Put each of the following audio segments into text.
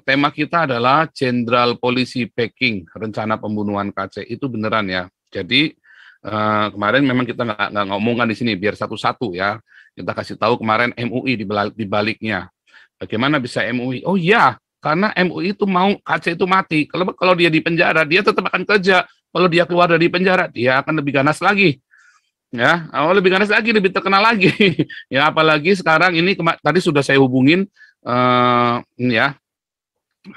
tema kita adalah Jenderal Polisi Backing rencana pembunuhan KC. Itu beneran ya. Jadi kemarin memang kita nggak ngomongkan di sini, biar satu-satu ya. Kita kasih tahu kemarin MUI di baliknya. Bagaimana bisa MUI? Oh iya, karena MUI itu mau KC itu mati. Kalau dia di penjara, dia tetap akan kerja. Kalau dia keluar dari penjara, dia akan lebih ganas lagi. Ya, lebih ganas lagi, lebih terkenal lagi. Ya, apalagi sekarang ini tadi sudah saya hubungin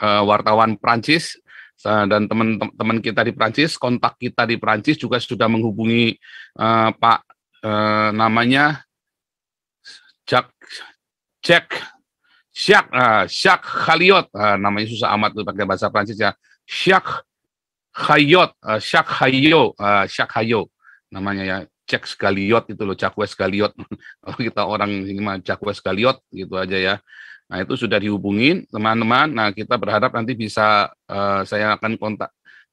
wartawan Prancis dan teman-teman kita di Prancis, kontak kita di Prancis juga sudah menghubungi Pak namanya Jacques Khayot, namanya susah amat tuh pakai bahasa Prancis ya. Jacques Hayot namanya ya. Jacques Galliot itu loh, Jacques Galliot. Kalau kita orang ini mah Jacques Galliot gitu aja ya. Nah, itu sudah dihubungin teman-teman. Nah, kita berharap nanti bisa saya akan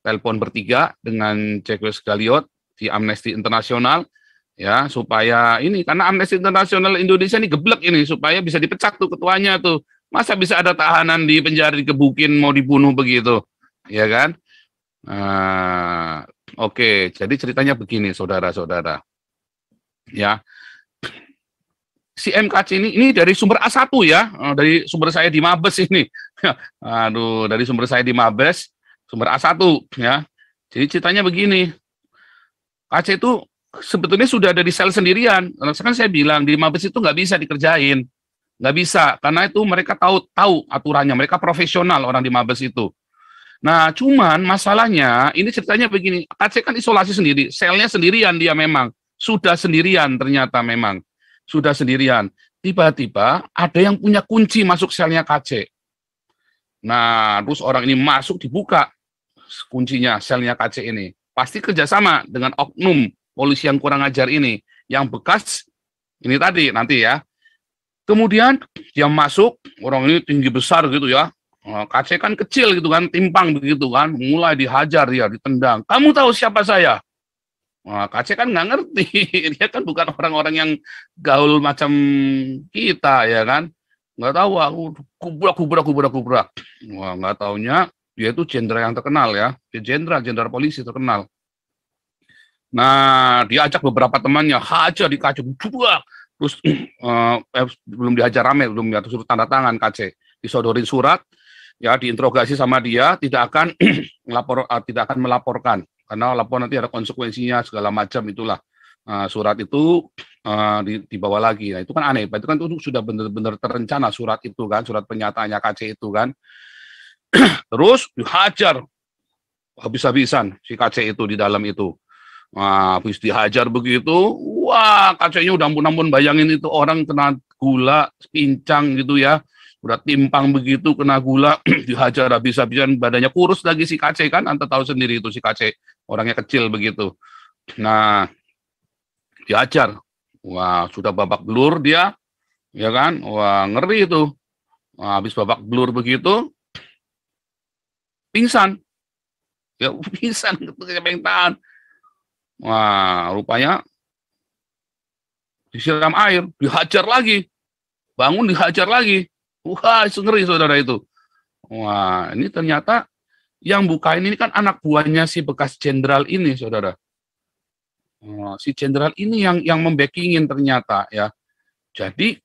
telepon bertiga dengan Jacques Galliot di Amnesty International ya, supaya ini, karena Amnesty International Indonesia ini geblek ini, supaya bisa dipecat tuh ketuanya tuh. Masa bisa ada tahanan di penjara dikebukin mau dibunuh begitu, ya kan? Oke, jadi ceritanya begini, saudara-saudara. Ya, si MKC ini dari sumber A1 ya, dari sumber saya di Mabes ini. Aduh, dari sumber saya di Mabes, sumber A1 ya. Jadi ceritanya begini, KC itu sebetulnya sudah ada di sel sendirian. Kan saya bilang di Mabes itu nggak bisa dikerjain, nggak bisa, karena itu mereka tahu aturannya, mereka profesional orang di Mabes itu. Nah, cuman masalahnya, ini ceritanya begini, KC kan isolasi sendiri, selnya sendirian dia memang, sudah sendirian ternyata memang, sudah sendirian. Tiba-tiba ada yang punya kunci masuk selnya KC. Nah, terus orang ini masuk, dibuka kuncinya, selnya KC ini. Pasti kerjasama dengan oknum polisi yang kurang ajar ini, yang bekas, ini tadi, nanti ya. Kemudian dia masuk, orang ini tinggi besar gitu ya, KC kan kecil gitu kan, timpang begitu kan, mulai dihajar dia, ditendang. Kamu tahu siapa saya? KC kan nggak ngerti, dia kan bukan orang-orang yang gaul macam kita ya kan, nggak tahu, aku kubrak. Wah, nggak taunya dia itu jenderal yang terkenal ya, dia jenderal polisi terkenal. Nah, dia ajak beberapa temannya, hajar di KC, terus belum dihajar rame, belum suruh tanda tangan KC, disodorin surat. Ya, diinterogasi sama dia, tidak akan melaporkan, karena lapor nanti ada konsekuensinya segala macam itulah. Surat itu dibawa lagi. Nah, itu kan aneh, itu kan itu sudah benar-benar terencana surat itu kan, surat pernyataannya KC itu kan. Terus dihajar habis-habisan si KC itu di dalam itu. Habis dihajar begitu, wah, KC-nya udah ampun-ampun, bayangin itu orang kena gula, pincang gitu ya. Udah timpang begitu, kena gula, dihajar habis-habisan, badannya kurus lagi si KC kan, Anda tahu sendiri itu si KC, orangnya kecil begitu. Nah, dihajar, wah sudah babak belur dia, ya kan, wah ngeri itu. Habis babak belur begitu, pingsan, ya pingsan, siapa yang tahan. Wah, rupanya disiram air, dihajar lagi, bangun dihajar lagi. Wah, ngeri saudara itu. Wah, ini ternyata yang bukain ini kan anak buahnya si bekas jenderal ini, saudara. Si jenderal ini yang membacking-in ternyata ya. Jadi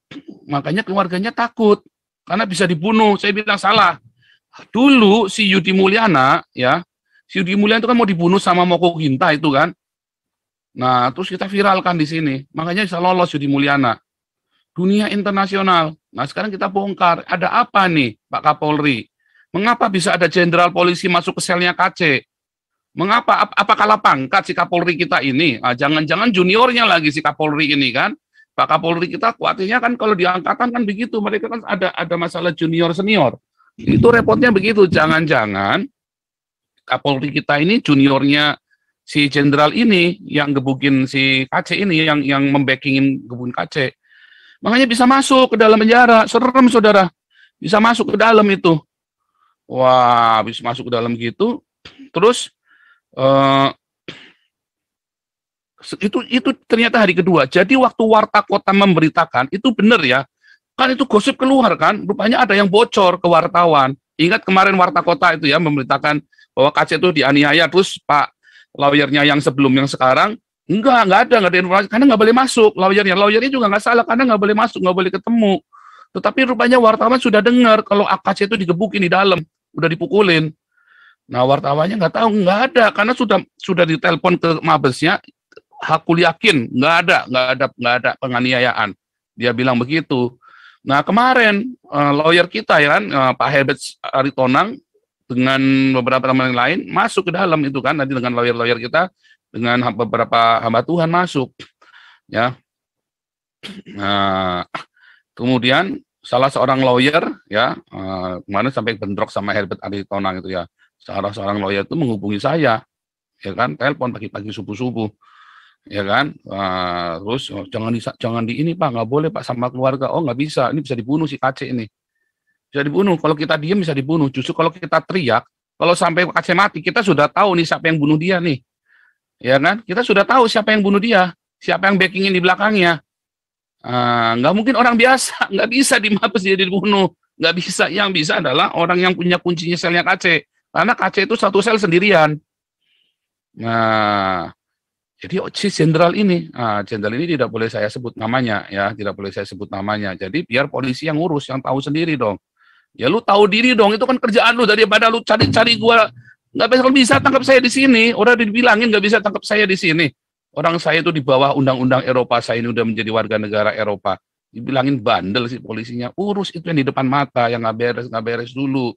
makanya keluarganya takut karena bisa dibunuh. Saya bilang salah. Dulu si Yudi Mulyana ya, si Yudi Mulyana itu kan mau dibunuh sama Moko Ginta itu kan. Nah, terus kita viralkan di sini. Makanya bisa lolos Yudi Mulyana. Dunia internasional. Nah, sekarang kita bongkar, ada apa nih Pak Kapolri? Mengapa bisa ada jenderal polisi masuk ke selnya KC? Mengapa? Apa kalah pangkat si Kapolri kita ini? Jangan-jangan juniornya lagi si Kapolri ini kan? Pak Kapolri kita khawatirnya kan kalau di angkatan kan begitu, mereka kan ada masalah junior senior. Itu repotnya begitu, jangan-jangan Kapolri kita ini juniornya si jenderal ini yang gebukin si KC ini, yang membackingin gebun KC. Makanya bisa masuk ke dalam penjara, serem saudara, bisa masuk ke dalam itu. Wah, bisa masuk ke dalam gitu, terus itu ternyata hari kedua. Jadi waktu Warta Kota memberitakan, itu benar ya, kan itu gosip keluar kan, rupanya ada yang bocor ke wartawan. Ingat kemarin Warta Kota itu ya memberitakan bahwa KC itu dianiaya, terus Pak lawyernya yang sebelum yang sekarang nggak ada informasi karena nggak boleh masuk. Lawyernya juga nggak salah karena nggak boleh masuk, nggak boleh ketemu. Tetapi rupanya wartawan sudah dengar kalau KC itu digebukin di dalam, udah dipukulin. Nah wartawannya nggak tahu, nggak ada karena sudah ditelepon ke Mabesnya. Aku yakin nggak ada penganiayaan. Dia bilang begitu. Nah kemarin lawyer kita ya kan Pak Herbert Aritonang dengan beberapa teman yang lain masuk ke dalam itu kan, nanti dengan lawyer kita dengan beberapa hamba Tuhan masuk ya. Nah kemudian salah seorang lawyer ya kemarin sampai bentrok sama Herbert Aritonang itu ya, seorang lawyer itu menghubungi saya ya kan, telepon pagi-pagi subuh-subuh ya kan, terus jangan di ini Pak, nggak boleh Pak sama keluarga. Oh nggak bisa, ini bisa dibunuh si KC ini, bisa dibunuh. Kalau kita diam bisa dibunuh. Justru kalau kita teriak, kalau sampai KC mati, kita sudah tahu nih siapa yang bunuh dia nih, ya kan? Kita sudah tahu siapa yang bunuh dia, siapa yang backingin di belakangnya. Nggak mungkin orang biasa, nggak bisa di Mabes dia dibunuh, nggak bisa. Yang bisa adalah orang yang punya kuncinya selnya KC, karena KC itu satu sel sendirian. Nah. Jadi si jenderal ini tidak boleh saya sebut namanya ya, tidak boleh saya sebut namanya. Jadi biar polisi yang ngurus, yang tahu sendiri dong. Ya lu tahu diri dong, itu kan kerjaan lu, daripada lu cari-cari gua, nggak bisa tangkap saya di sini. Udah dibilangin nggak bisa tangkap saya di sini. Orang saya itu di bawah undang-undang Eropa, saya ini udah menjadi warga negara Eropa. Dibilangin bandel sih polisinya, urus itu yang di depan mata, yang nggak beres dulu.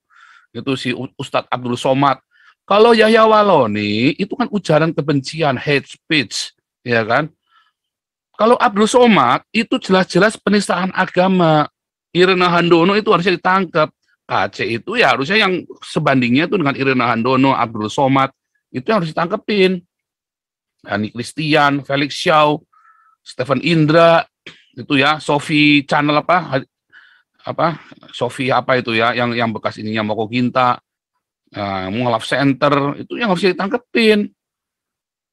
Itu si Ustadz Abdul Somad. Kalau Yahya Waloni itu kan ujaran kebencian, hate speech, ya kan? Kalau Abdul Somad itu jelas-jelas penistaan agama. Irena Handono itu harusnya ditangkap. KC itu ya harusnya yang sebandingnya itu dengan Irena Handono, Abdul Somad itu yang harus ditangkepin. Hani Christian, Felix Shaw, Stephen Indra, itu ya, Sophie Channel Sophie apa itu ya, yang bekas ininya Moko Ginta. Mualaf Center itu yang harus ditangkepin,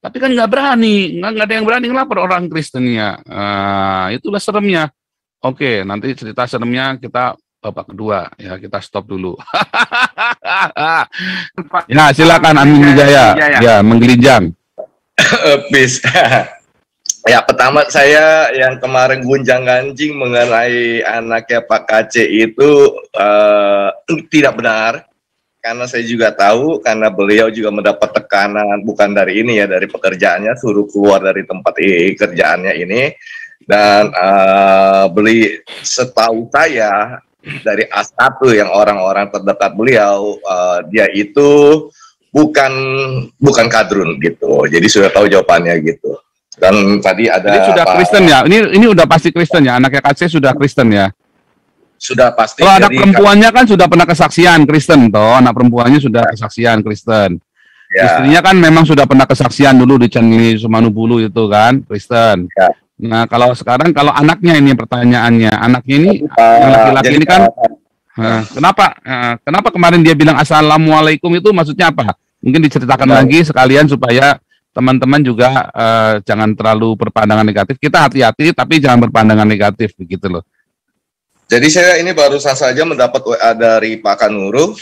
tapi kan nggak berani, nggak ada yang berani ngelapor orang Kristennya. Itulah seremnya. Oke, nanti cerita seremnya kita babak kedua ya, kita stop dulu. Ya silakan Amin Wijaya ya menggelinjang. Peace. Ya pertama saya yang kemarin gunjang-ganjing mengenai anaknya Pak KC itu tidak benar. Karena saya juga tahu, karena beliau juga mendapat tekanan bukan dari ini ya, dari pekerjaannya, suruh keluar dari tempat kerjaannya ini, dan setahu saya dari A1 yang orang-orang terdekat beliau, dia itu bukan kadrun gitu, jadi sudah tahu jawabannya gitu. Dan tadi ada. Ini sudah Kristen ya, ini udah pasti Kristen ya, anaknya KC sudah Kristen ya. Sudah pasti. Kalau anak perempuannya kan sudah pernah kesaksian Kristen, toh anak perempuannya sudah kesaksian Kristen. Ya. Istrinya kan memang sudah pernah kesaksian dulu di Cenli Sumanubulu itu kan Kristen. Ya. Nah kalau sekarang kalau anaknya ini pertanyaannya, anaknya ini yang laki-laki ini kan, kenapa kemarin dia bilang Assalamualaikum itu maksudnya apa? Mungkin diceritakan lagi sekalian supaya teman-teman juga jangan terlalu berpandangan negatif. Kita hati-hati tapi jangan berpandangan negatif begitu loh. Jadi saya ini barusan saja mendapat WA dari Pak Kanuru.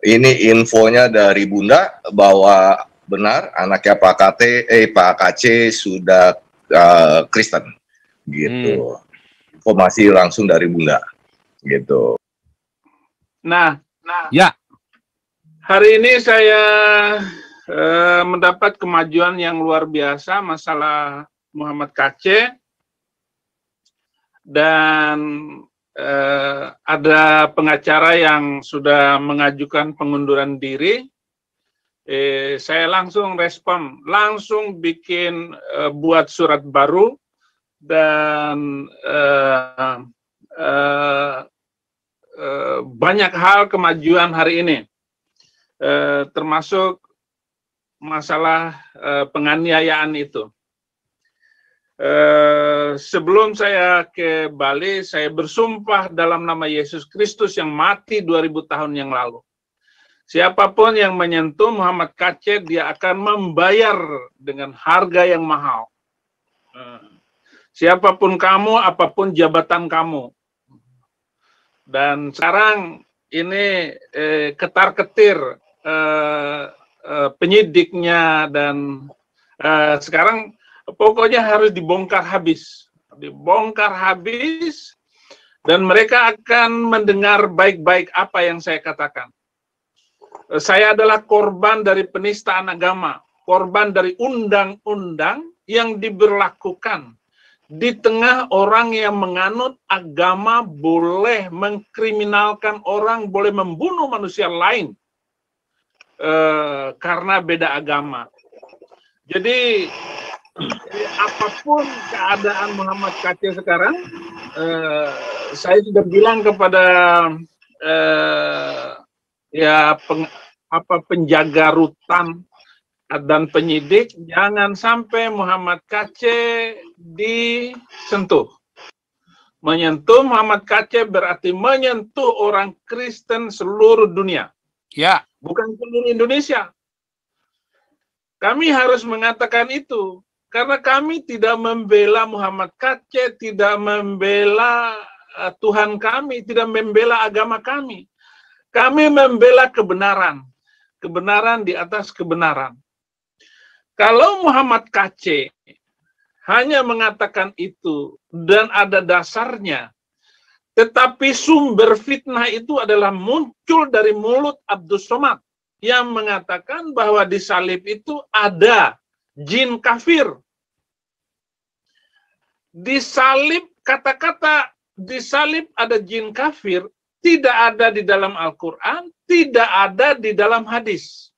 Ini infonya dari Bunda bahwa benar anaknya Pak KC sudah Kristen, gitu. Informasi langsung dari Bunda, gitu. Nah, ya. Hari ini saya mendapat kemajuan yang luar biasa masalah Muhammad KC, dan ada pengacara yang sudah mengajukan pengunduran diri. Saya langsung respon, langsung bikin buat surat baru, dan banyak hal kemajuan hari ini, termasuk masalah penganiayaan itu. Sebelum saya ke Bali, saya bersumpah dalam nama Yesus Kristus yang mati 2000 tahun yang lalu. Siapapun yang menyentuh Muhammad KC, dia akan membayar dengan harga yang mahal. Siapapun kamu, apapun jabatan kamu. Dan sekarang ini ketar-ketir penyidiknya dan sekarang pokoknya harus dibongkar habis, dan mereka akan mendengar baik-baik apa yang saya katakan. Saya adalah korban dari penistaan agama, korban dari undang-undang yang diberlakukan di tengah orang yang menganut agama boleh mengkriminalkan orang, boleh membunuh manusia lain karena beda agama. Jadi apapun keadaan Muhammad Kacé sekarang, saya sudah bilang kepada penjaga rutan dan penyidik, jangan sampai Muhammad Kacé disentuh. Menyentuh Muhammad Kacé berarti menyentuh orang Kristen seluruh dunia. Ya. Bukan seluruh Indonesia. Kami harus mengatakan itu, karena kami tidak membela Muhammad Kacé, tidak membela Tuhan kami, tidak membela agama kami. Kami membela kebenaran. Kebenaran di atas kebenaran. Kalau Muhammad Kacé hanya mengatakan itu dan ada dasarnya, tetapi sumber fitnah itu adalah muncul dari mulut Abdus Somad yang mengatakan bahwa di salib itu ada jin kafir. Di salib, kata-kata di salib ada jin kafir tidak ada di dalam Al-Quran, tidak ada di dalam hadis.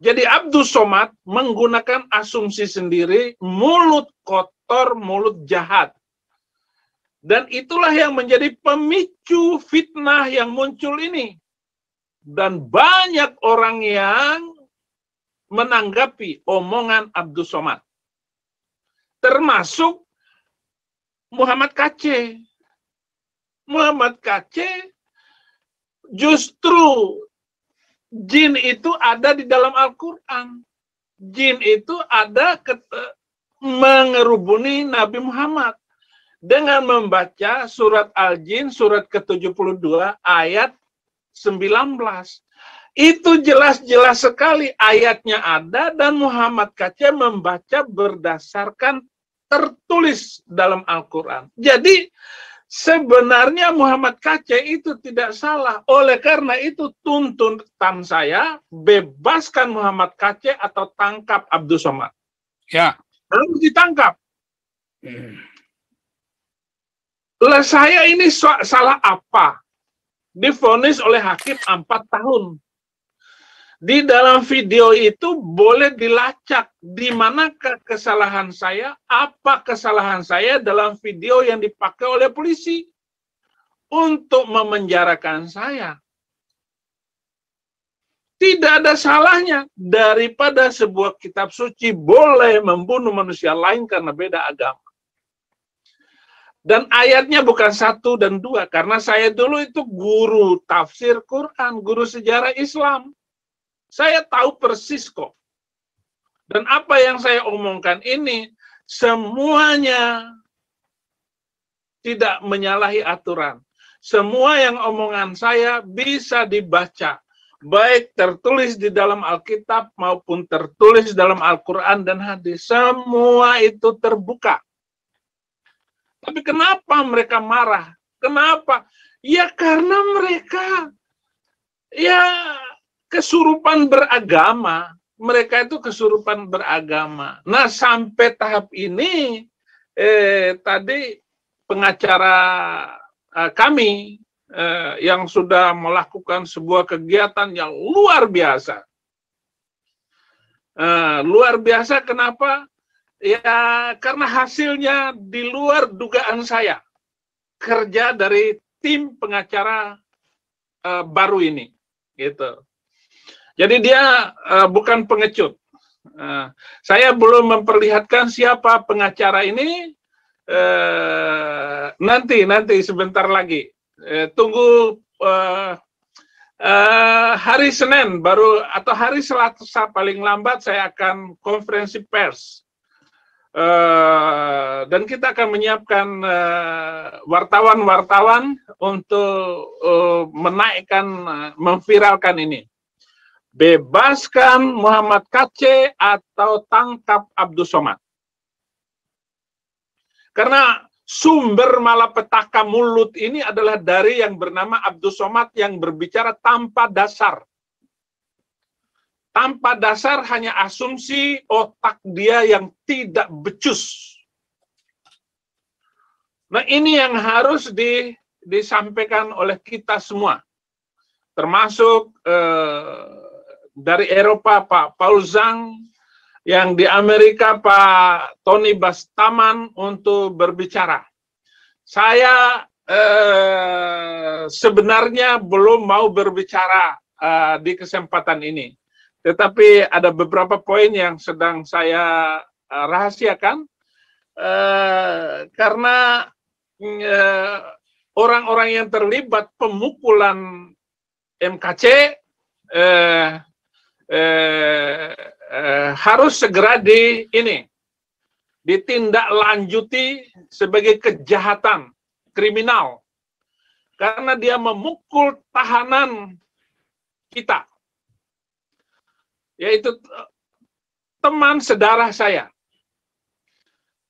Jadi Abdus Somad menggunakan asumsi sendiri, mulut kotor, mulut jahat. Dan itulah yang menjadi pemicu fitnah yang muncul ini. Dan banyak orang yang menanggapi omongan Abdus Somad. Termasuk Muhammad Kacé. Muhammad Kacé justru jin itu ada di dalam Al-Quran. Jin itu ada mengerubuni Nabi Muhammad. Dengan membaca surat Al-Jin, surat ke-72, ayat 19. Itu jelas-jelas sekali ayatnya ada dan Muhammad Kacé membaca berdasarkan tertulis dalam Al-Quran. Jadi sebenarnya Muhammad Kacé itu tidak salah. Oleh karena itu tuntutan saya, bebaskan Muhammad Kacé atau tangkap Abdus Somad. Ya. Harus ditangkap. Lah saya ini salah apa? Divonis oleh hakim 4 tahun. Di dalam video itu boleh dilacak di manakah kesalahan saya, apa kesalahan saya dalam video yang dipakai oleh polisi untuk memenjarakan saya. Tidak ada salahnya daripada sebuah kitab suci boleh membunuh manusia lain karena beda agama. Dan ayatnya bukan 1 dan 2, karena saya dulu itu guru tafsir Quran, guru sejarah Islam. Saya tahu persis kok. Dan apa yang saya omongkan ini, semuanya tidak menyalahi aturan. Semua yang omongan saya bisa dibaca, baik tertulis di dalam Alkitab maupun tertulis dalam Al-Quran dan hadis. Semua itu terbuka. Tapi kenapa mereka marah? Kenapa? Ya karena mereka kesurupan beragama. Mereka itu kesurupan beragama. Nah, sampai tahap ini tadi pengacara kami yang sudah melakukan sebuah kegiatan yang luar biasa. Luar biasa kenapa? Ya, karena hasilnya di luar dugaan saya. Kerja dari tim pengacara baru ini, gitu. Jadi dia bukan pengecut. Saya belum memperlihatkan siapa pengacara ini. Nanti sebentar lagi. Tunggu hari Senin baru atau hari Selasa paling lambat saya akan konferensi pers. Dan kita akan menyiapkan wartawan-wartawan untuk menaikkan, memviralkan ini. Bebaskan Muhammad KC atau tangkap Abdus Somad. Karena sumber malapetaka mulut ini adalah dari yang bernama Abdus Somad yang berbicara tanpa dasar. Tanpa dasar, hanya asumsi otak dia yang tidak becus. Nah, ini yang harus disampaikan oleh kita semua. Termasuk dari Eropa Pak Paul Zhang, yang di Amerika Pak Tony Bastaman untuk berbicara. Saya sebenarnya belum mau berbicara di kesempatan ini. Tetapi ada beberapa poin yang sedang saya rahasiakan karena orang-orang yang terlibat pemukulan MKC harus segera ditindaklanjuti sebagai kejahatan kriminal karena dia memukul tahanan kita, yaitu teman sedarah saya.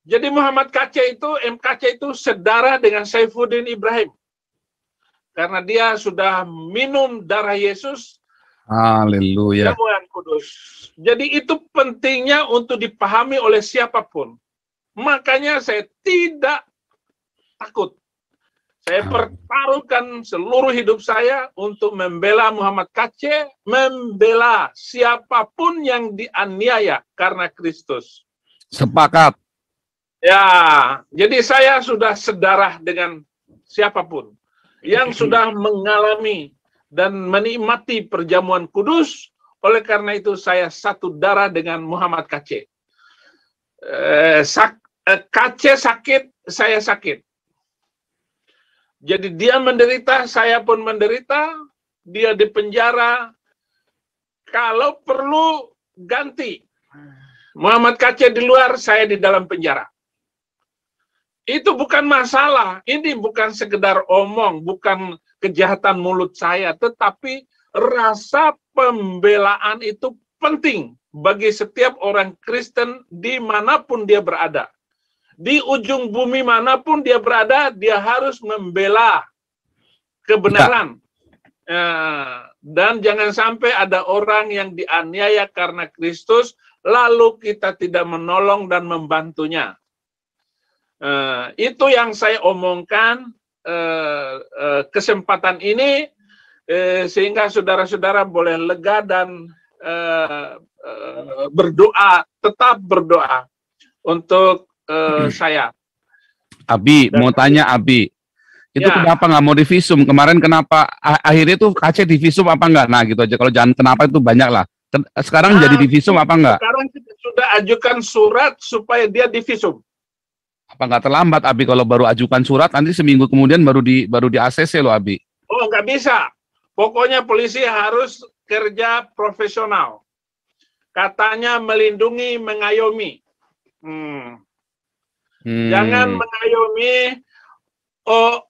Jadi Muhammad KC itu, MKC itu sedara dengan Saifuddin Ibrahim. Karena dia sudah minum darah Yesus. Haleluya. Jamuan kudus. Jadi itu pentingnya untuk dipahami oleh siapapun. Makanya saya tidak takut. Saya pertaruhkan seluruh hidup saya untuk membela Muhammad KC, membela siapapun yang dianiaya karena Kristus. Sepakat. Ya, jadi saya sudah sedarah dengan siapapun yang sudah mengalami dan menikmati perjamuan kudus. Oleh karena itu saya satu darah dengan Muhammad KC. KC sakit, saya sakit. Jadi dia menderita, saya pun menderita. Dia di penjara. Kalau perlu ganti. Muhammad KC di luar, saya di dalam penjara. Itu bukan masalah. Ini bukan sekedar omong, bukan kejahatan mulut saya, tetapi rasa pembelaan itu penting bagi setiap orang Kristen dimanapun dia berada. Di ujung bumi manapun dia berada, dia harus membela kebenaran. Dan jangan sampai ada orang yang dianiaya karena Kristus, lalu kita tidak menolong dan membantunya. Itu yang saya omongkan kesempatan ini, sehingga saudara-saudara boleh lega dan berdoa, tetap berdoa untuk saya. Abi, mau tanya Abi, itu Ya. kenapa nggak mau divisum? Kemarin kenapa akhirnya tuh KC divisum apa enggak? Nah gitu aja, kalau jangan kenapa itu banyak lah. Sekarang jadi divisum apa enggak? Sekarang kita sudah ajukan surat supaya dia divisum. Apa nggak terlambat Abi kalau baru ajukan surat, nanti seminggu kemudian baru di ACC loh Abi? Oh, nggak bisa. Pokoknya polisi harus kerja profesional. Katanya melindungi, mengayomi. Jangan mengayomi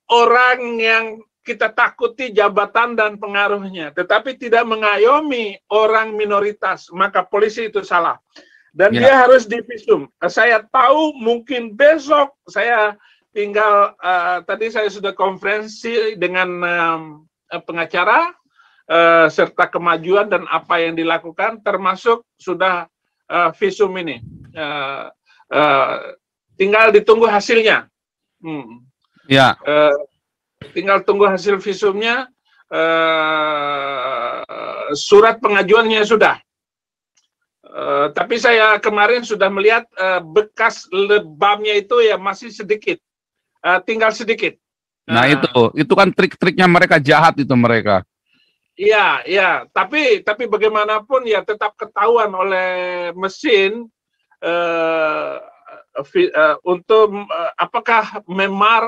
orang yang kita takuti jabatan dan pengaruhnya, tetapi tidak mengayomi orang minoritas, maka polisi itu salah. Dan dia harus divisum. Saya tahu mungkin besok saya tinggal, tadi saya sudah konferensi dengan pengacara, serta kemajuan dan apa yang dilakukan, termasuk sudah visum ini. Tinggal ditunggu hasilnya. Ya. Tinggal tunggu hasil visumnya, surat pengajuannya sudah. Tapi saya kemarin sudah melihat bekas lebamnya itu ya masih sedikit, tinggal sedikit. Nah itu kan trik-triknya mereka, jahat itu mereka. Iya, iya. Tapi bagaimanapun ya tetap ketahuan oleh mesin untuk apakah memar,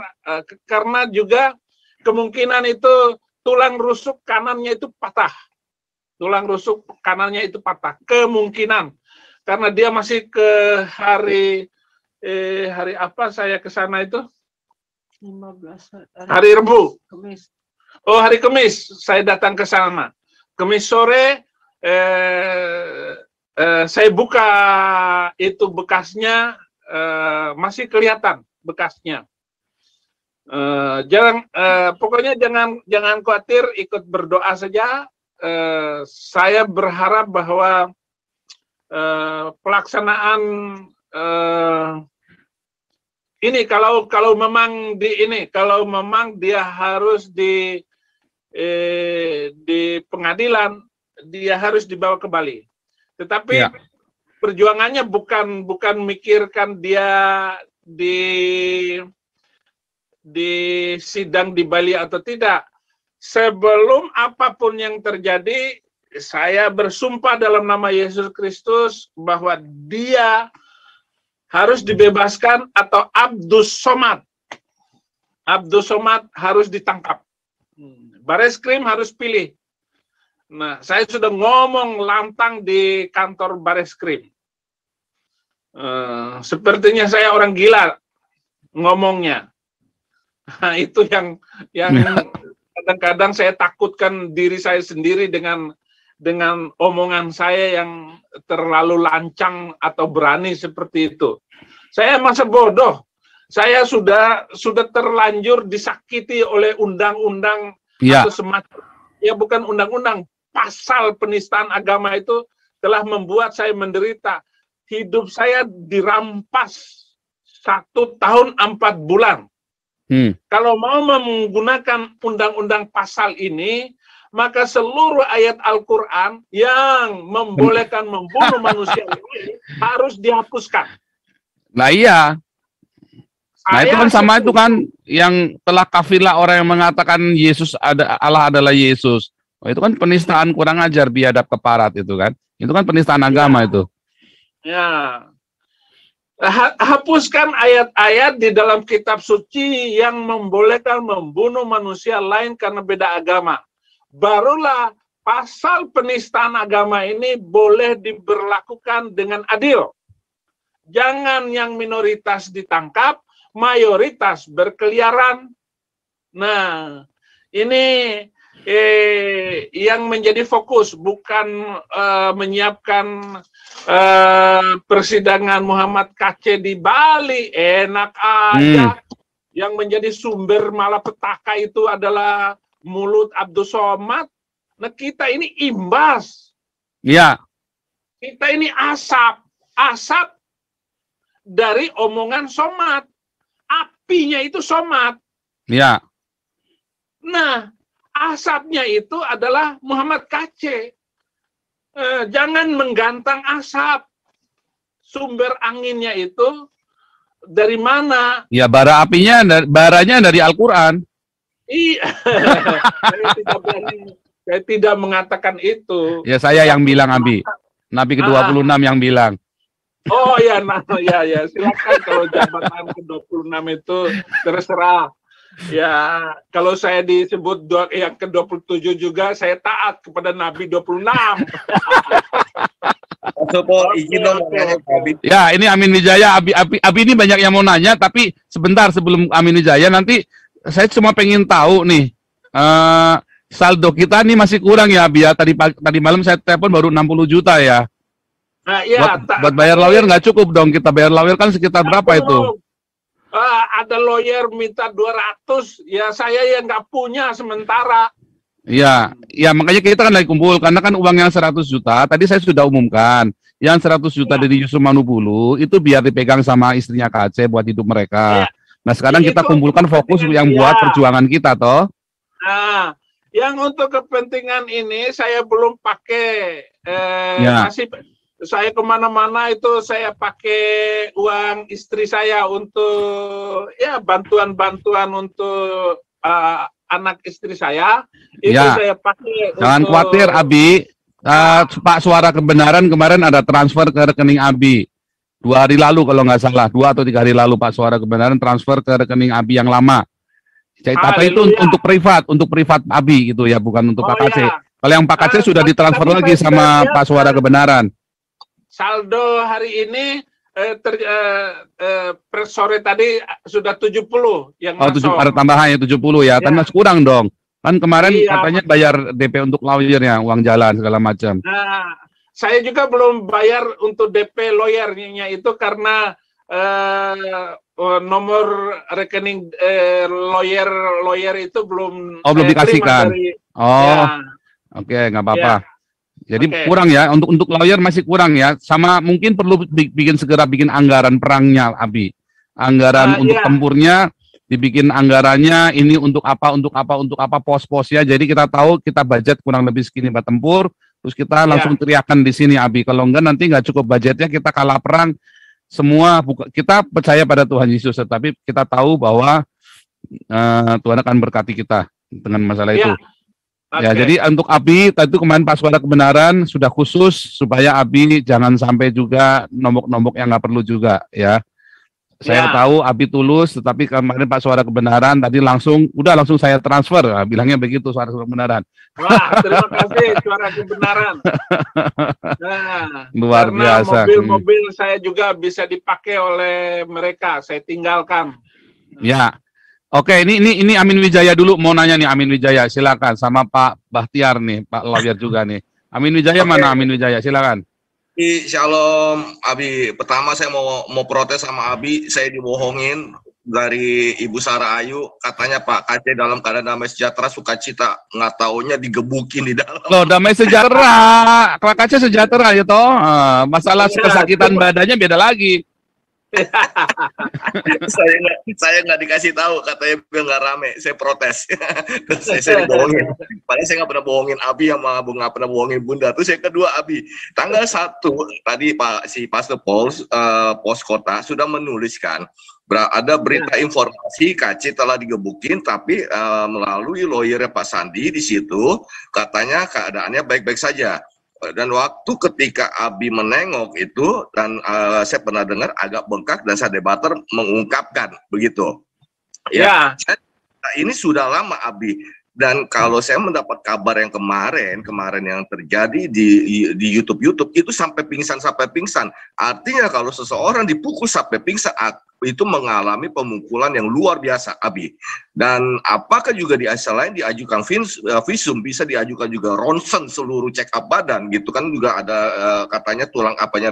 karena juga kemungkinan itu tulang rusuk kanannya itu patah. Tulang rusuk kanannya itu patah, kemungkinan. Karena dia masih ke hari hari apa saya ke sana itu? 15 Hari Rabu. Kamis. Oh, hari Kamis saya datang ke sana. Kamis sore saya buka itu bekasnya, masih kelihatan bekasnya. Pokoknya jangan khawatir, ikut berdoa saja. Saya berharap bahwa pelaksanaan ini kalau memang dia harus di pengadilan, dia harus dibawa ke Bali. Tetapi perjuangannya bukan mikirkan dia di sidang di Bali atau tidak. Sebelum apapun yang terjadi, saya bersumpah dalam nama Yesus Kristus bahwa dia harus dibebaskan atau Abdus Somad. Abdus Somad harus ditangkap. Bareskrim harus pilih. Nah, saya sudah ngomong lantang di kantor Bareskrim. Sepertinya saya orang gila ngomongnya. Nah, itu yang kadang-kadang saya takutkan diri saya sendiri dengan omongan saya yang terlalu lancang atau berani seperti itu. Saya masa bodoh. Saya sudah terlanjur disakiti oleh undang-undang atau semacam, ya bukan undang-undang, pasal penistaan agama itu telah membuat saya menderita. Hidup saya dirampas 1 tahun 4 bulan. Kalau mau menggunakan undang-undang pasal ini, maka seluruh ayat Al-Quran yang membolehkan membunuh manusia ini harus dihapuskan. Nah iya. Nah itu kan sama itu kan yang telah kafilah orang yang mengatakan Allah adalah Yesus. Oh, itu kan penistaan, kurang ajar, biadab, keparat itu kan. Itu kan penistaan agama itu. Ya. Hapuskan ayat-ayat di dalam kitab suci yang membolehkan membunuh manusia lain karena beda agama. Barulah pasal penistaan agama ini boleh diberlakukan dengan adil. Jangan yang minoritas ditangkap, mayoritas berkeliaran. Nah, ini yang menjadi fokus, bukan menyiapkan persidangan Muhammad Kacé di Bali. Enak aja. Yang menjadi sumber malapetaka itu adalah mulut Abdus Somad. Nah, kita ini imbas. Iya. Kita ini asap dari omongan Somad. Apinya itu Somad. Iya. Nah, asapnya itu adalah Muhammad Kacé. Jangan menggantang asap. Sumber anginnya itu dari mana? Ya, baranya dari Al-Quran. Iya. Saya tidak mengatakan itu. Ya, saya yang bilang, Abi. Nabi ke-26 yang bilang. Oh ya, ya, silakan kalau jabatan ke-26 itu terserah. Ya, kalau saya disebut yang ke-27 juga, saya taat kepada Nabi 26. Ya, ini Amin Wijaya, Abi ini banyak yang mau nanya, tapi sebentar sebelum Amin Wijaya, nanti saya cuma pengen tahu nih, saldo kita nih masih kurang ya, Abi ya. Tadi malam saya telepon baru 60 juta ya. Nah, ya, buat bayar lawyer nggak cukup dong, kita bayar lawyer kan sekitar berapa itu? Ada lawyer minta 200, ya saya yang nggak punya sementara. Iya, ya makanya kita kan lagi kumpul, karena kan uang yang 100 juta, tadi saya sudah umumkan, yang 100 juta dari Yusuf Manubulu, itu biar dipegang sama istrinya Kacé buat hidup mereka. Nah sekarang kita kumpulkan fokus yang buat perjuangan kita, toh. Nah, yang untuk kepentingan ini saya belum pakai, masih saya kemana-mana itu saya pakai uang istri saya untuk ya bantuan-bantuan untuk anak istri saya itu saya pakai. Jangan khawatir, Abi. Pak Suara Kebenaran kemarin ada transfer ke rekening Abi 2 hari lalu kalau nggak salah, 2 atau 3 hari lalu Pak Suara Kebenaran transfer ke rekening Abi yang lama. Tapi itu untuk privat Abi gitu ya, bukan untuk Pak Kacé. Kalau yang Pak Kacé sudah ditransfer lagi sama Pak Suara Kebenaran. Saldo hari ini per sore tadi sudah 70 yang Oh, masuk. ada tambahannya 70 ya. Kan Ya. masih kurang dong. Kan kemarin Iya, katanya bayar DP untuk lawyernya, uang jalan segala macam. Nah, saya juga belum bayar untuk DP lawyernya itu karena nomor rekening lawyer itu belum Belum saya terima dikasihkan. dari Oh, oke, nggak apa-apa. Ya. Jadi Oke. kurang ya, untuk lawyer masih kurang ya. Sama mungkin perlu segera bikin anggaran perangnya, Abi. Anggaran untuk Iya. tempurnya, dibikin anggarannya, ini untuk apa, pos-posnya. Jadi kita tahu kita budget kurang lebih segini buat tempur, terus kita langsung teriakan di sini, Abi. Kalau enggak nanti nggak cukup budgetnya, kita kalah perang. Semua kita percaya pada Tuhan Yesus, tetapi kita tahu bahwa Tuhan akan berkati kita dengan masalah itu. Ya, Oke. jadi untuk Abi tadi kemarin pas suara kebenaran sudah khusus supaya Abi jangan sampai juga nombok-nombok yang nggak perlu juga ya. Saya tahu Abi tulus, tetapi kemarin pas suara kebenaran tadi langsung saya transfer, bilangnya begitu suara kebenaran. Wah, terima kasih suara kebenaran. Nah, Luar karena biasa. mobil-mobil saya juga bisa dipakai oleh mereka, saya tinggalkan. Ya. Oke, ini Amin Wijaya dulu mau nanya nih, Amin Wijaya, silakan sama Pak Bahtiar nih, Pak lawyer juga nih. Amin Wijaya mana Amin Wijaya, silakan. Shalom, Abi. Pertama saya mau protes sama Abi, saya dibohongin dari Ibu Sarah Ayu, katanya Pak Kace dalam keadaan damai sejahtera sukacita, nggak taunya digebukin di dalam. Loh, damai sejahtera, Pak Kace sejahtera ya toh. Masalah kesakitan badannya beda lagi. saya nggak dikasih tahu, katanya nggak rame, saya protes. saya dibohongin, padahal saya nggak pernah bohongin Abi sama nggak pernah bohongin Bunda. Terus yang kedua, Abi, tanggal 1 tadi si Pastor Paul Pos Kota sudah menuliskan ada berita informasi KC telah digebukin, tapi melalui lawyernya Pak Sandi di situ katanya keadaannya baik-baik saja. Dan waktu ketika Abi menengok itu, dan saya pernah dengar agak bengkak dan saya debater mengungkapkan begitu. Ya. Ini sudah lama Abi. Dan kalau saya mendapat kabar yang kemarin yang terjadi di YouTube itu sampai pingsan. Artinya kalau seseorang dipukul sampai pingsan itu mengalami pemukulan yang luar biasa, Abi. Dan apakah juga di asal lain diajukan visum, bisa diajukan juga ronsen seluruh check up badan gitu kan, juga ada katanya tulang apanya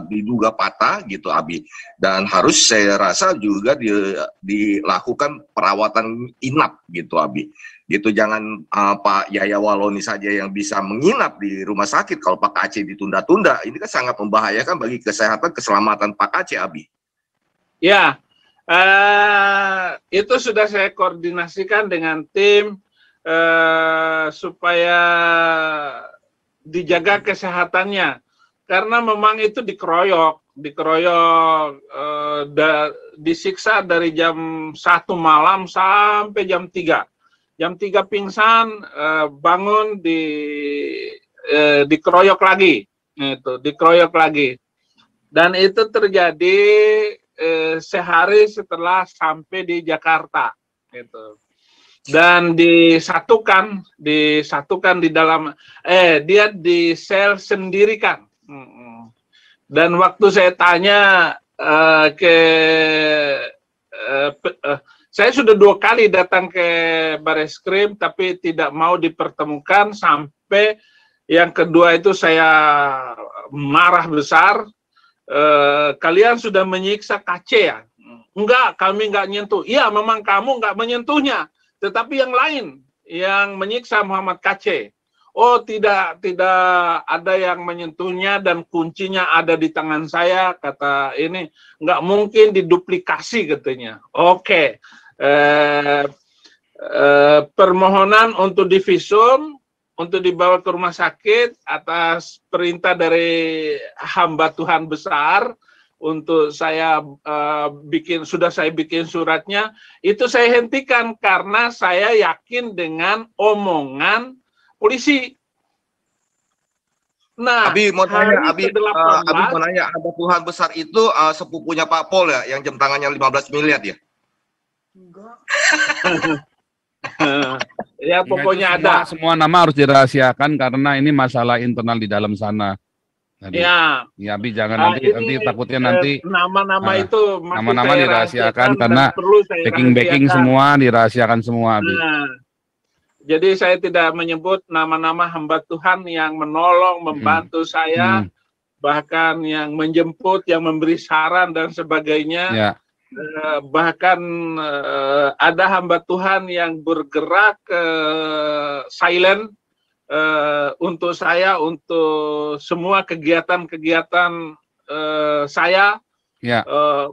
diduga patah gitu, Abi. Dan harus saya rasa juga dilakukan perawatan inap gitu, Abi. Gitu, jangan Pak Yaya Waloni saja yang bisa menginap di rumah sakit. Kalau Pak Aceh ditunda-tunda, ini kan sangat membahayakan bagi kesehatan keselamatan Pak Aceh, Abi. Ya, itu sudah saya koordinasikan dengan tim supaya dijaga kesehatannya, karena memang itu dikeroyok, disiksa dari jam 1 malam sampai jam 3. Jam 3 pingsan, bangun dikeroyok lagi, dikeroyok lagi, dan itu terjadi sehari setelah sampai di Jakarta, gitu. Dan disatukan di dalam, dia di sel sendirikan. Dan waktu saya tanya saya sudah 2 kali datang ke Bareskrim, tapi tidak mau dipertemukan, sampai yang kedua itu saya marah besar. Kalian sudah menyiksa KC ya? Enggak, kami enggak nyentuh. Iya, memang kamu enggak menyentuhnya, tetapi yang lain yang menyiksa Muhammad KC. Oh, tidak ada yang menyentuhnya dan kuncinya ada di tangan saya, kata ini. Enggak mungkin diduplikasi katanya. Oke. Permohonan untuk divisum, untuk dibawa ke rumah sakit atas perintah dari hamba Tuhan besar, untuk saya sudah saya bikin suratnya, itu saya hentikan karena saya yakin dengan omongan polisi. Nah, Abi mau tanya, Abi ke-18, mau nanya, hamba Tuhan besar itu sepupunya Pak Pol ya, yang jam tangannya 15 miliar ya? Enggak. Ya pokoknya ada. Semua nama harus dirahasiakan karena ini masalah internal di dalam sana. Abi. Ya, Ya, Abi jangan nanti takutnya nanti nama-nama itu masih nama-nama saya dirahasiakan dan karena perlu saya backing rahasiakan. semua dirahasiakan semua, Abi. Nah, jadi saya tidak menyebut nama-nama hamba Tuhan yang menolong, membantu saya, bahkan yang menjemput, yang memberi saran dan sebagainya. Ya. Bahkan ada hamba Tuhan yang bergerak silent untuk saya, untuk semua kegiatan-kegiatan saya,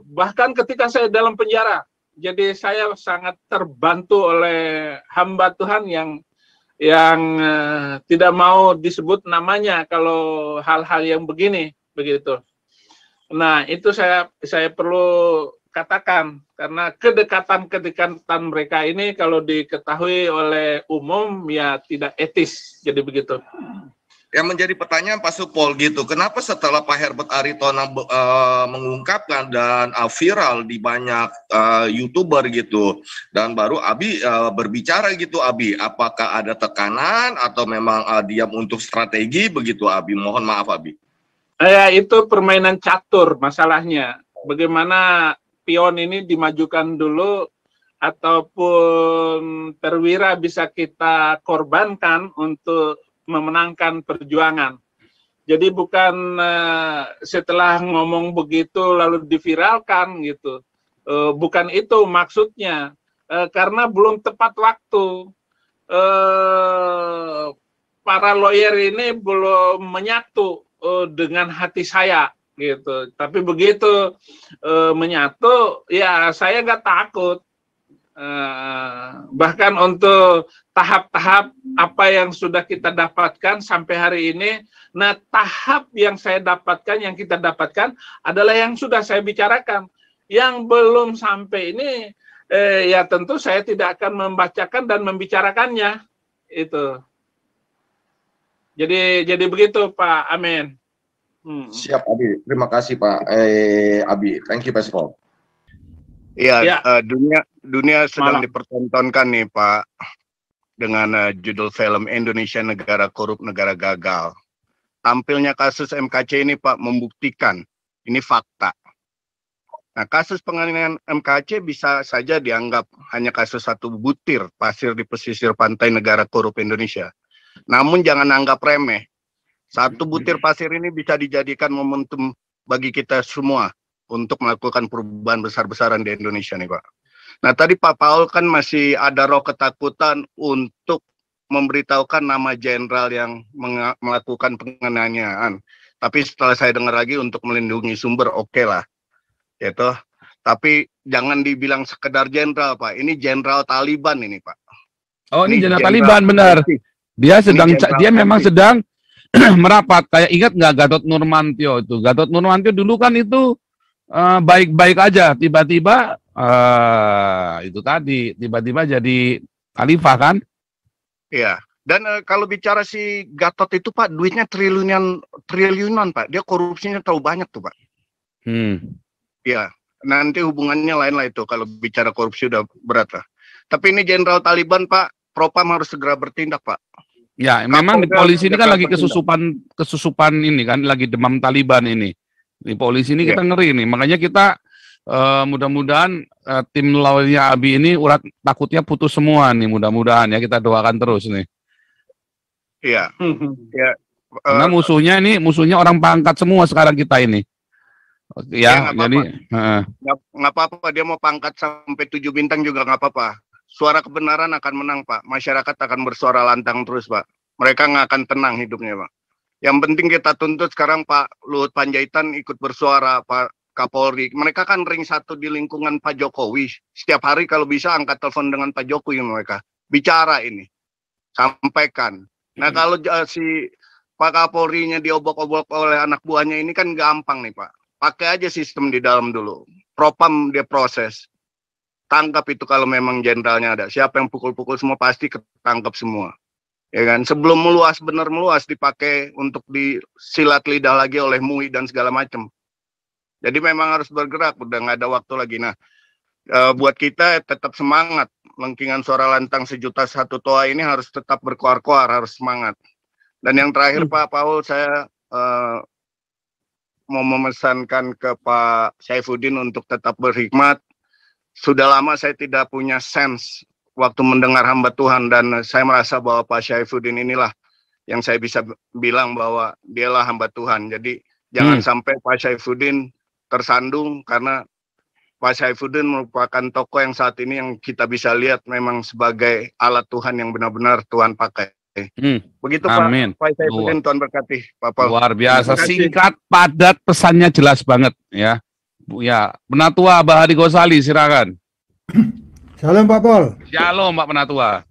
bahkan ketika saya dalam penjara. Jadi saya sangat terbantu oleh hamba Tuhan yang tidak mau disebut namanya kalau hal-hal yang begini, begitu. Nah, itu saya perlu katakan, karena kedekatan mereka ini kalau diketahui oleh umum ya tidak etis, jadi begitu. Yang menjadi pertanyaan Pak Supol gitu, kenapa setelah Pak Herbert Aritona mengungkapkan dan viral di banyak YouTuber gitu, dan baru Abi berbicara gitu, Abi, apakah ada tekanan atau memang diam untuk strategi begitu, Abi? Mohon maaf, Abi. Ya, itu permainan catur masalahnya. Bagaimana pion ini dimajukan dulu ataupun perwira bisa kita korbankan untuk memenangkan perjuangan. Jadi bukan setelah ngomong begitu lalu diviralkan gitu. Bukan itu maksudnya. Karena belum tepat waktu. Para lawyer ini belum menyatu dengan hati saya gitu. Tapi begitu menyatu, ya saya nggak takut. Bahkan untuk tahap-tahap apa yang sudah kita dapatkan sampai hari ini, nah tahap yang saya dapatkan, yang kita dapatkan adalah yang sudah saya bicarakan. Yang belum sampai ini, ya tentu saya tidak akan membacakan dan membicarakannya. Itu. Jadi begitu Pak, amin. Siap, Abi. Terima kasih Pak Abi. Thank you, Pak Supol. Iya, dunia sedang dipertontonkan nih Pak, dengan judul film Indonesia Negara Korup Negara Gagal. Tampilnya kasus MKC ini Pak membuktikan ini fakta. Nah, kasus penganiayaan MKC bisa saja dianggap hanya kasus satu butir pasir di pesisir pantai negara korup Indonesia. Namun jangan anggap remeh. Satu butir pasir ini bisa dijadikan momentum bagi kita semua untuk melakukan perubahan besar-besaran di Indonesia nih Pak. Nah tadi Pak Paul kan masih ada roh ketakutan untuk memberitahukan nama jenderal yang melakukan penganiayaan. Tapi setelah saya dengar lagi untuk melindungi sumber, oke lah. Gitu. Tapi jangan dibilang sekedar jenderal Pak, ini jenderal Taliban ini Pak. Oh ini jenderal Taliban benar. Dia memang sedang merapat. Kayak ingat nggak Gatot Nurmantio itu? Gatot Nurmantio dulu kan itu baik-baik aja, tiba-tiba itu tadi tiba-tiba jadi khalifah kan? Iya. Dan kalau bicara si Gatot itu Pak, duitnya triliunan Pak. Dia korupsinya terlalu banyak tuh Pak. Iya. Nanti hubungannya lain lah itu kalau bicara korupsi udah berat lah. Tapi ini jenderal Taliban Pak, Propam harus segera bertindak Pak. Ya, memang di polisi ini kan lagi kesusupan ini kan, lagi demam Taliban ini. Di polisi ini kita ngeri nih, makanya kita mudah-mudahan tim lawannya Abi ini urat takutnya putus semua nih, mudah-mudahan ya, kita doakan terus nih. Iya. Ya. Karena musuhnya orang pangkat semua sekarang kita ini. Ya, jadi nggak apa-apa, dia mau pangkat sampai 7 bintang juga nggak apa-apa. Suara kebenaran akan menang Pak, masyarakat akan bersuara lantang terus Pak. Mereka nggak akan tenang hidupnya Pak. Yang penting kita tuntut sekarang Pak Luhut Panjaitan ikut bersuara, Pak Kapolri. Mereka kan ring satu di lingkungan Pak Jokowi. Setiap hari kalau bisa angkat telepon dengan Pak Jokowi mereka. Bicara ini. Sampaikan. Nah kalau si Pak Kapolri-nya diobok-obok oleh anak buahnya ini kan gampang nih Pak. Pakai aja sistem di dalam dulu. Propam dia proses. Tangkap itu kalau memang jenderalnya ada. Siapa yang pukul-pukul semua pasti ketangkap semua. Ya kan, sebelum benar meluas dipakai untuk disilat lidah lagi oleh MUI dan segala macam. Jadi memang harus bergerak, udah nggak ada waktu lagi. Nah, buat kita tetap semangat. Lengkingan suara lantang 1.000.001 toa ini harus tetap berkoar-koar, harus semangat. Dan yang terakhir Pak Paul, saya mau memesankan ke Pak Saifuddin untuk tetap berhikmat. Sudah lama saya tidak punya sense waktu mendengar hamba Tuhan, dan saya merasa bahwa Pak Saifuddin inilah yang saya bisa bilang bahwa dialah hamba Tuhan. Jadi jangan sampai Pak Saifuddin tersandung, karena Pak Saifuddin merupakan tokoh yang saat ini yang kita bisa lihat memang sebagai alat Tuhan yang benar-benar Tuhan pakai. Begitu Amin. Pak Saifuddin, Tuhan berkati. Pak Paul. Luar biasa, singkat, padat, pesannya jelas banget ya. Ya, Penatua Bahari Gosali, silakan. Salam Pak Pol. Shalom Pak Penatua.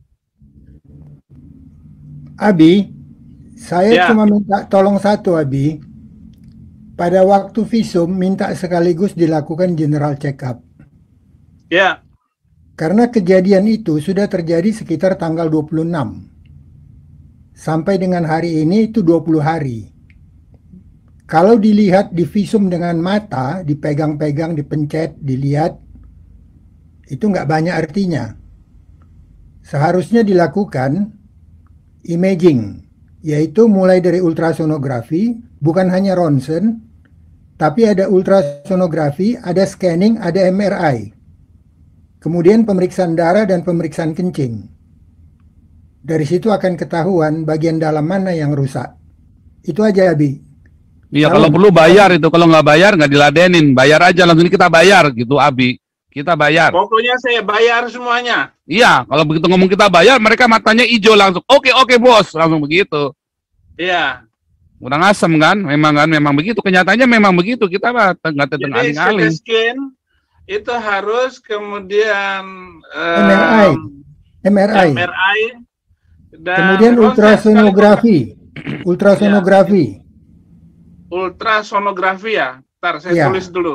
Abi, saya Ya. cuma minta tolong satu, Abi. Pada waktu visum minta sekaligus dilakukan general check up. Ya, Karena kejadian itu sudah terjadi sekitar tanggal 26. Sampai dengan hari ini itu 20 hari. Kalau dilihat di visum dengan mata, dipegang-pegang, dipencet, dilihat, itu nggak banyak artinya. Seharusnya dilakukan imaging, yaitu mulai dari ultrasonografi, bukan hanya ronsen, tapi ada ultrasonografi, ada scanning, ada MRI. Kemudian pemeriksaan darah dan pemeriksaan kencing. Dari situ akan ketahuan bagian dalam mana yang rusak. Itu aja, Abi. Iya, Salam. kalau perlu bayar itu, kalau nggak bayar nggak diladenin, bayar aja langsung, kita bayar gitu, Abi. Kita bayar. pokoknya saya bayar semuanya. Iya, kalau begitu ngomong kita bayar, mereka matanya hijau langsung. Oke, bos, langsung begitu. Iya. Kurang asem kan? Memang begitu. Kenyataannya memang begitu. Kita mah nggak teteng Jadi aling-aling. CT scan itu harus kemudian MRI. MRI dan Kemudian ronsen ultrasonografi. ultrasonografi ya. Ntar saya Iya. tulis dulu.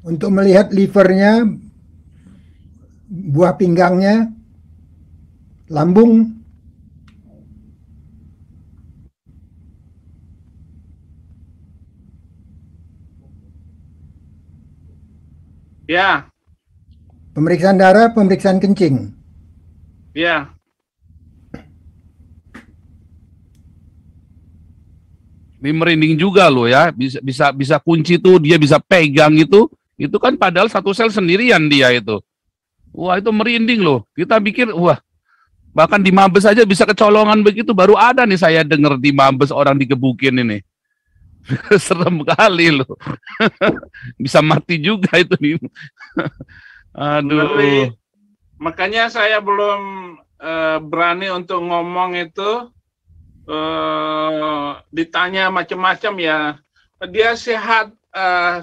Untuk melihat livernya, buah pinggangnya, lambung. Ya, Pemeriksaan darah, pemeriksaan kencing. ya. Ini merinding juga loh ya. Bisa kunci tuh, dia bisa pegang itu. Itu kan padahal satu sel sendirian dia itu. Wah, itu merinding loh. Kita pikir, wah, bahkan di Mabes aja bisa kecolongan begitu. Baru ada nih saya dengar di Mabes orang digebukin ini. Serem kali loh. Bisa mati juga itu nih. Ngeri. Aduh. Makanya saya belum berani untuk ngomong itu. Ditanya macam-macam ya. Dia sehat,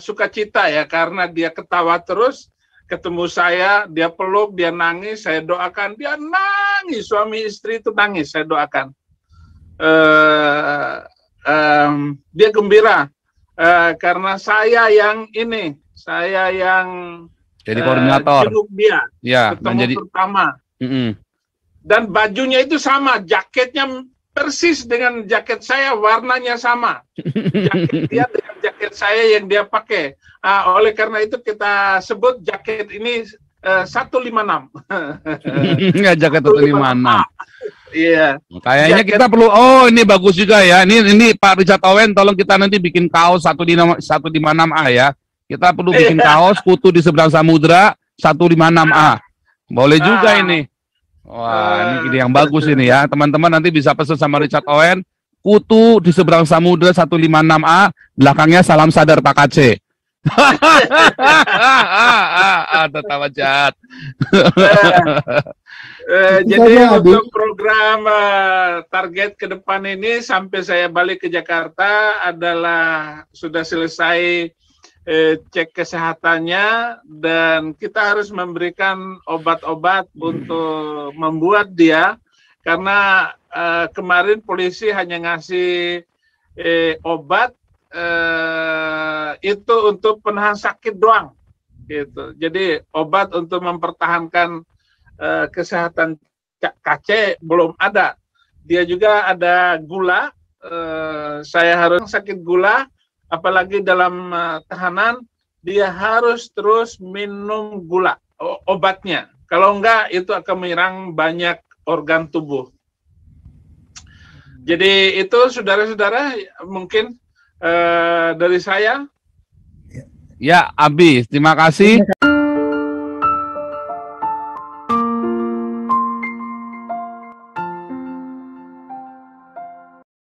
sukacita ya, karena dia ketawa terus. Ketemu saya, dia peluk, dia nangis, saya doakan, dia nangis, suami istri itu nangis, saya doakan. Dia gembira karena saya yang Jadi koordinator. jenguk dia, Ya, ketemu pertama. Mm-mm. Dan bajunya itu sama, jaketnya persis dengan jaket saya, warnanya sama. Jaket dia dengan jaket saya yang dia pakai. Oleh karena itu kita sebut jaket ini 156. Ya, jaket 156. Iya. Kayaknya Jaket. kita perlu, ini bagus juga ya. Ini Pak Richard Owen, tolong kita nanti bikin kaos 156A ya. Kita perlu bikin kaos kutu di seberang samudra 156A. Boleh juga ini. Wah, ini ide yang bagus ini ya. Teman-teman nanti bisa pesan sama Richard Owen, kutu di seberang samudra 156A, belakangnya salam sadar Pak KC. Tertawa jahat. Jadi saja, Abi. untuk program target ke depan ini sampai saya balik ke Jakarta adalah sudah selesai cek kesehatannya, dan kita harus memberikan obat-obat untuk membuat dia, karena kemarin polisi hanya ngasih obat itu untuk penahan sakit doang gitu. Jadi obat untuk mempertahankan kesehatan KC belum ada. Dia juga ada gula. Saya harus sakit gula, apalagi dalam tahanan, dia harus terus minum gula, obatnya. Kalau enggak, itu akan menyerang banyak organ tubuh. Jadi itu saudara-saudara mungkin dari saya. Ya, Abi, terima kasih.